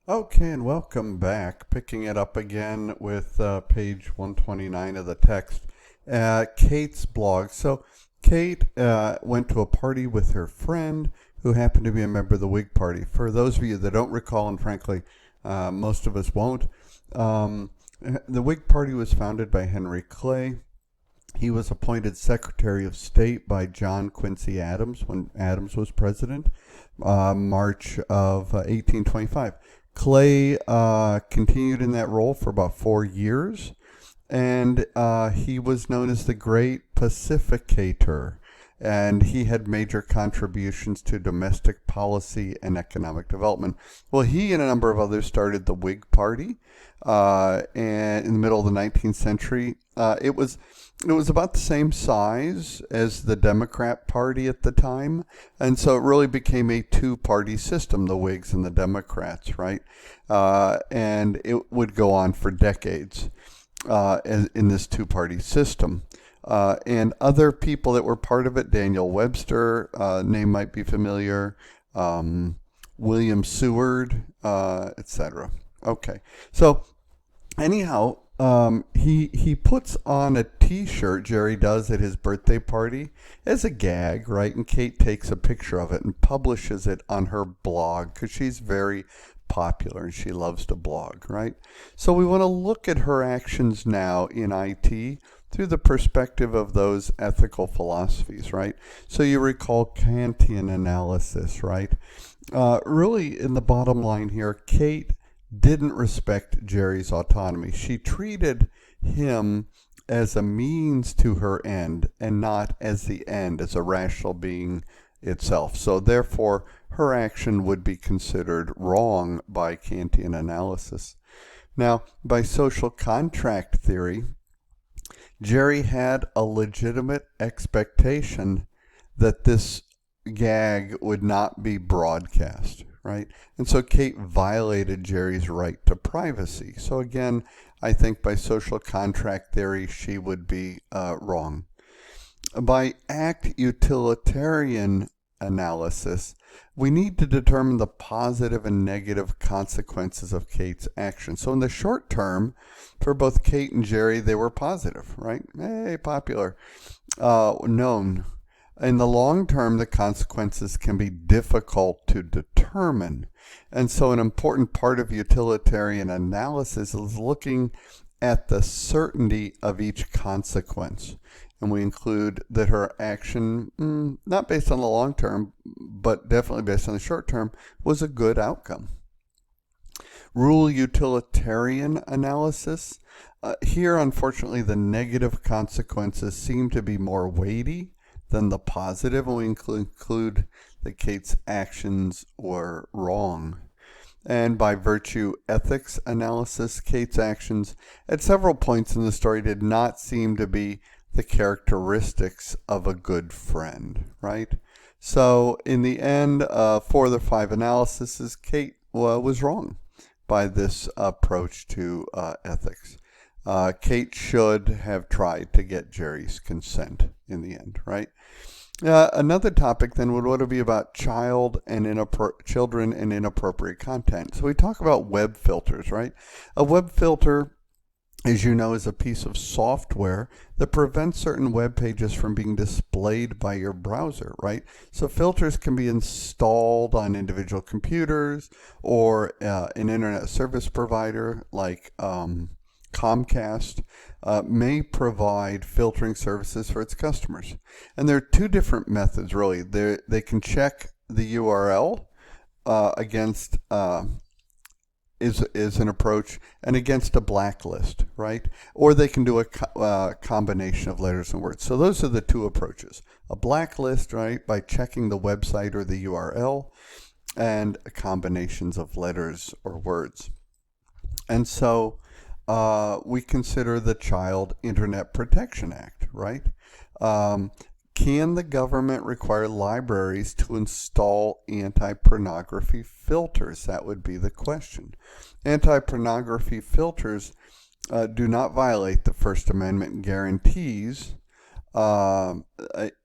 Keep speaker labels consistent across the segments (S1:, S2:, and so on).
S1: Okay, and welcome back. Picking it up again with page 129 of the text. Kate's blog. So, Kate went to a party with her friend who happened to be a member of the Whig Party. For those of you that don't recall, and frankly, most of us won't, the Whig Party was founded by Henry Clay. He was appointed Secretary of State by John Quincy Adams when Adams was president, March of 1825. Clay continued in that role for about 4 years, and he was known as the Great Pacificator. And he had major contributions to domestic policy and economic development. Well, he and a number of others started the Whig Party, and in the middle of the 19th century. It was about the same size as the Democrat Party at the time, and so it really became a two-party system, the Whigs and the Democrats, right? And it would go on for decades in this two-party system. And other people that were part of it, Daniel Webster, name might be familiar, William Seward, etc. Okay, so anyhow, he puts on a T-shirt, Jerry does, at his birthday party as a gag, right? And Kate takes a picture of it and publishes it on her blog because she's very popular and she loves to blog, right? So we want to look at her actions now in IT through the perspective of those ethical philosophies, right? So you recall Kantian analysis, right? Really, in the bottom line here, Kate didn't respect Jerry's autonomy. She treated him as a means to her end and not as the end, as a rational being itself. So therefore, her action would be considered wrong by Kantian analysis. Now, by social contract theory, Jerry had a legitimate expectation that this gag would not be broadcast, right? And so Kate violated Jerry's right to privacy. So again, I think by social contract theory, she would be wrong. By act utilitarian analysis, we need to determine the positive and negative consequences of Kate's action. So in the short term, for both Kate and Jerry, they were positive, right? Hey, popular, known. In the long term, the consequences can be difficult to determine. And so an important part of utilitarian analysis is looking at the certainty of each consequence. And we include that her action, not based on the long term, but definitely based on the short term, was a good outcome. Rule utilitarian analysis. Here, unfortunately, the negative consequences seem to be more weighty than the positive, and we include that Kate's actions were wrong. And by virtue ethics analysis, Kate's actions at several points in the story did not seem to be the characteristics of a good friend, right? So in the end, for the 5 analyses, Kate was wrong by this approach to ethics. Kate should have tried to get Jerry's consent in the end, right? Another topic then would be about children and inappropriate content. So we talk about web filters, right? A web filter, as you know, is a piece of software that prevents certain web pages from being displayed by your browser, right? So filters can be installed on individual computers or an internet service provider like Comcast may provide filtering services for its customers. And there are 2 different methods, really. They can check the URL against is an approach, and against a blacklist, right? Or they can do a combination of letters and words. So those are the 2 approaches. A blacklist, right, by checking the website or the URL, and combinations of letters or words. And so we consider the Child Internet Protection Act, right? Can the government require libraries to install anti-pornography filters? That would be the question. Anti-pornography filters do not violate the First Amendment guarantees through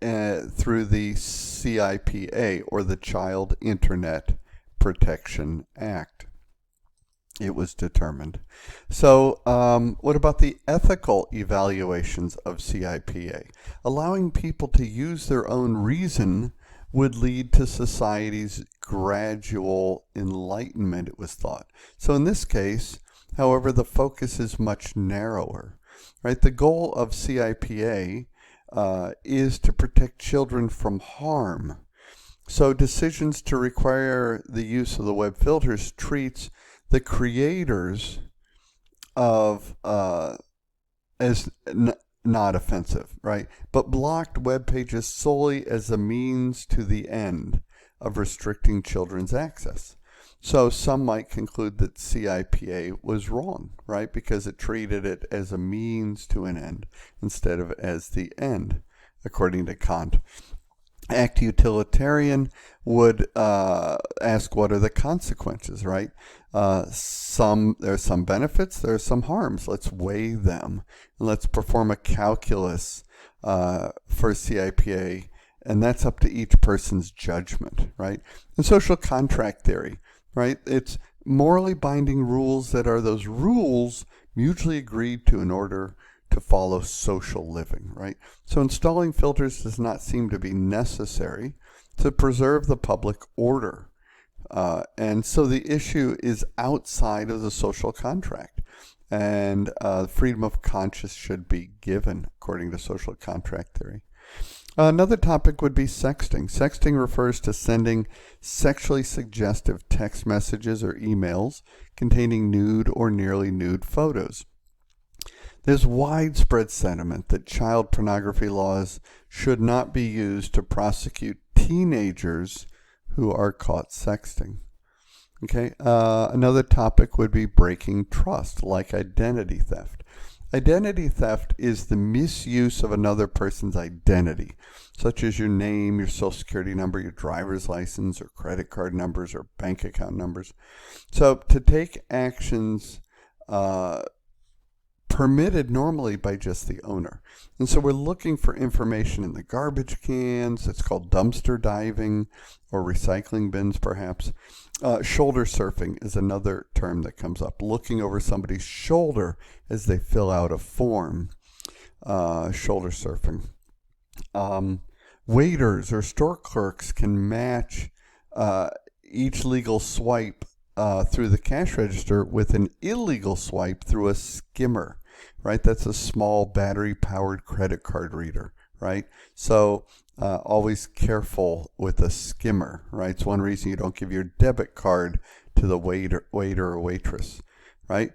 S1: the CIPA, or the Child Internet Protection Act. It was determined. So, what about the ethical evaluations of CIPA? Allowing people to use their own reason would lead to society's gradual enlightenment, it was thought. So, in this case, however, the focus is much narrower, right? The goal of CIPA is to protect children from harm. So, decisions to require the use of the web filters treats the creators of as not offensive, right? But blocked web pages solely as a means to the end of restricting children's access. So some might conclude that CIPA was wrong, right? Because it treated it as a means to an end instead of as the end, according to Kant. Act utilitarian would ask what are the consequences, right? There are some benefits, there are some harms. Let's weigh them. And let's perform a calculus for CIPA, and that's up to each person's judgment, right? And social contract theory, right? It's morally binding rules that are those rules mutually agreed to in order to follow social living, right? So installing filters does not seem to be necessary to preserve the public order. And so the issue is outside of the social contract. And freedom of conscience should be given, according to social contract theory. Another topic would be sexting. Sexting refers to sending sexually suggestive text messages or emails containing nude or nearly nude photos. There's widespread sentiment that child pornography laws should not be used to prosecute teenagers who are caught sexting. Okay, another topic would be breaking trust, like identity theft. Identity theft is the misuse of another person's identity, such as your name, your social security number, your driver's license, or credit card numbers, or bank account numbers. So to take actions permitted normally by just the owner. And so we're looking for information in the garbage cans. It's called dumpster diving or recycling bins, perhaps. Shoulder surfing is another term that comes up. Looking over somebody's shoulder as they fill out a form. Shoulder surfing. Waiters or store clerks can match each legal swipe through the cash register with an illegal swipe through a skimmer, right? That's a small battery-powered credit card reader, right? So always careful with a skimmer, right? It's one reason you don't give your debit card to the waiter or waitress, right?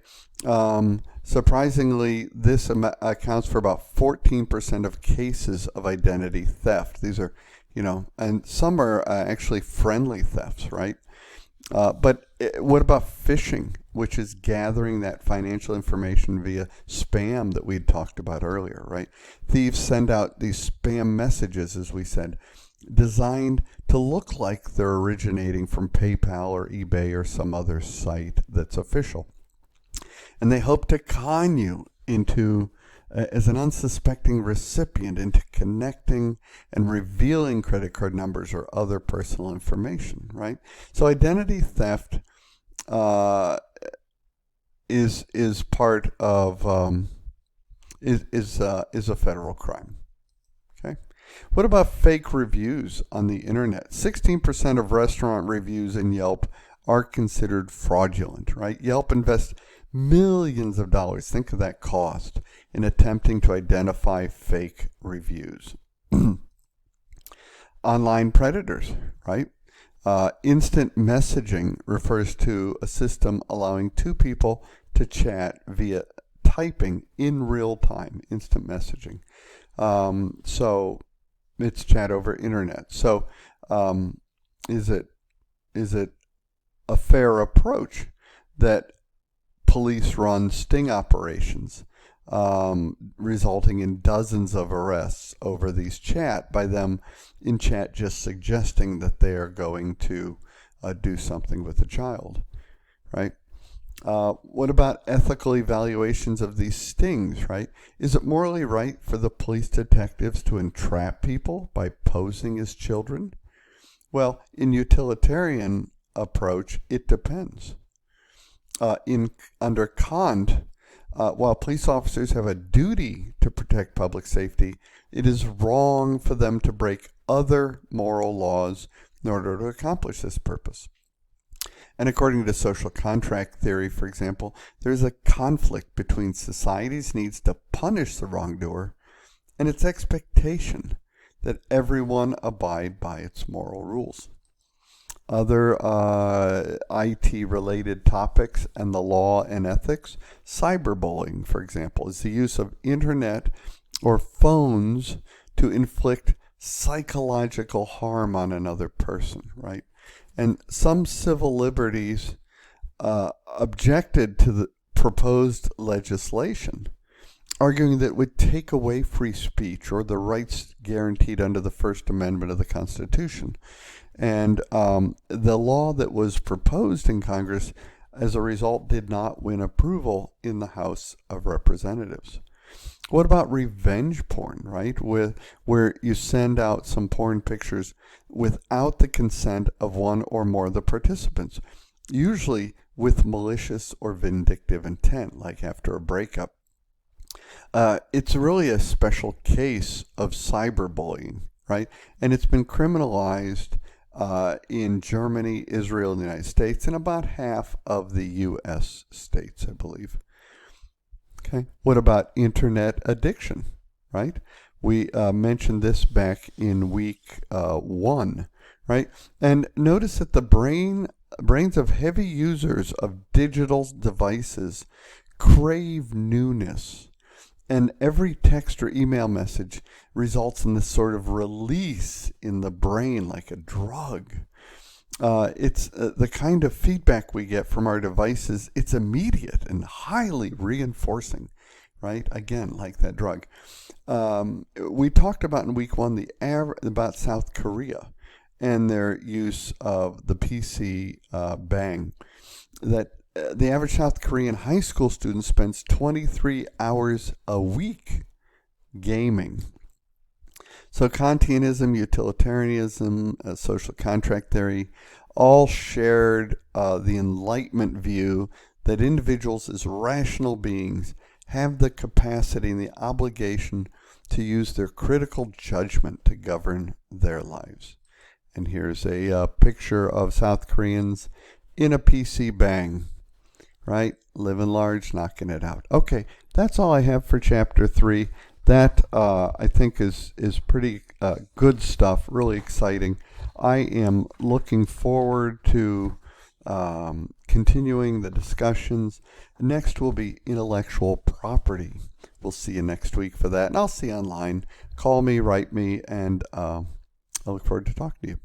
S1: Surprisingly, this accounts for about 14% of cases of identity theft. These are, and some are actually friendly thefts, right? But what about phishing, which is gathering that financial information via spam that we had talked about earlier, right? Thieves send out these spam messages, as we said, designed to look like they're originating from PayPal or eBay or some other site that's official. And they hope to con you into, as an unsuspecting recipient, into connecting and revealing credit card numbers or other personal information, right? So identity theft is part of is a federal crime. Okay. What about fake reviews on the internet? 16% of restaurant reviews in Yelp are considered fraudulent, right? Yelp invests millions of dollars, think of that cost, in attempting to identify fake reviews. Online predators, right? Instant messaging refers to a system allowing two people to chat via typing in real time, instant messaging. So it's chat over internet. So is it a fair approach that police run sting operations, resulting in dozens of arrests over these chat, by them in chat just suggesting that they are going to do something with a child, right? What about ethical evaluations of these stings, right? Is it morally right for the police detectives to entrap people by posing as children? Well, in utilitarian approach, it depends. Under Kant, while police officers have a duty to protect public safety, it is wrong for them to break other moral laws in order to accomplish this purpose. And according to social contract theory, for example, there's a conflict between society's needs to punish the wrongdoer and its expectation that everyone abide by its moral rules. Other IT-related topics and the law and ethics. Cyberbullying, for example, is the use of internet or phones to inflict psychological harm on another person, right? And some civil liberties objected to the proposed legislation, arguing that it would take away free speech or the rights guaranteed under the First Amendment of the Constitution. And the law that was proposed in Congress, as a result, did not win approval in the House of Representatives. What about revenge porn, right? Where you send out some porn pictures without the consent of one or more of the participants, usually with malicious or vindictive intent, like after a breakup. It's really a special case of cyberbullying, right? And it's been criminalized in Germany, Israel, and the United States, and about half of the U.S. states, I believe. Okay. What about internet addiction, right? We mentioned this back in week 1, right? And notice that the brains of heavy users of digital devices crave newness. And every text or email message results in this sort of release in the brain like a drug. It's the kind of feedback we get from our devices. It's immediate and highly reinforcing, right? Again, like that drug. We talked about in week 1 about South Korea and their use of the PC bang. That the average South Korean high school student spends 23 hours a week gaming. So Kantianism, utilitarianism, social contract theory, all shared the Enlightenment view that individuals as rational beings have the capacity and the obligation to use their critical judgment to govern their lives. And here's a picture of South Koreans in a PC bang, right? Living large, knocking it out. Okay, that's all I have for Chapter 3. That, I think, is pretty good stuff, really exciting. I am looking forward to continuing the discussions. Next will be intellectual property. We'll see you next week for that, and I'll see you online. Call me, write me, and I look forward to talking to you.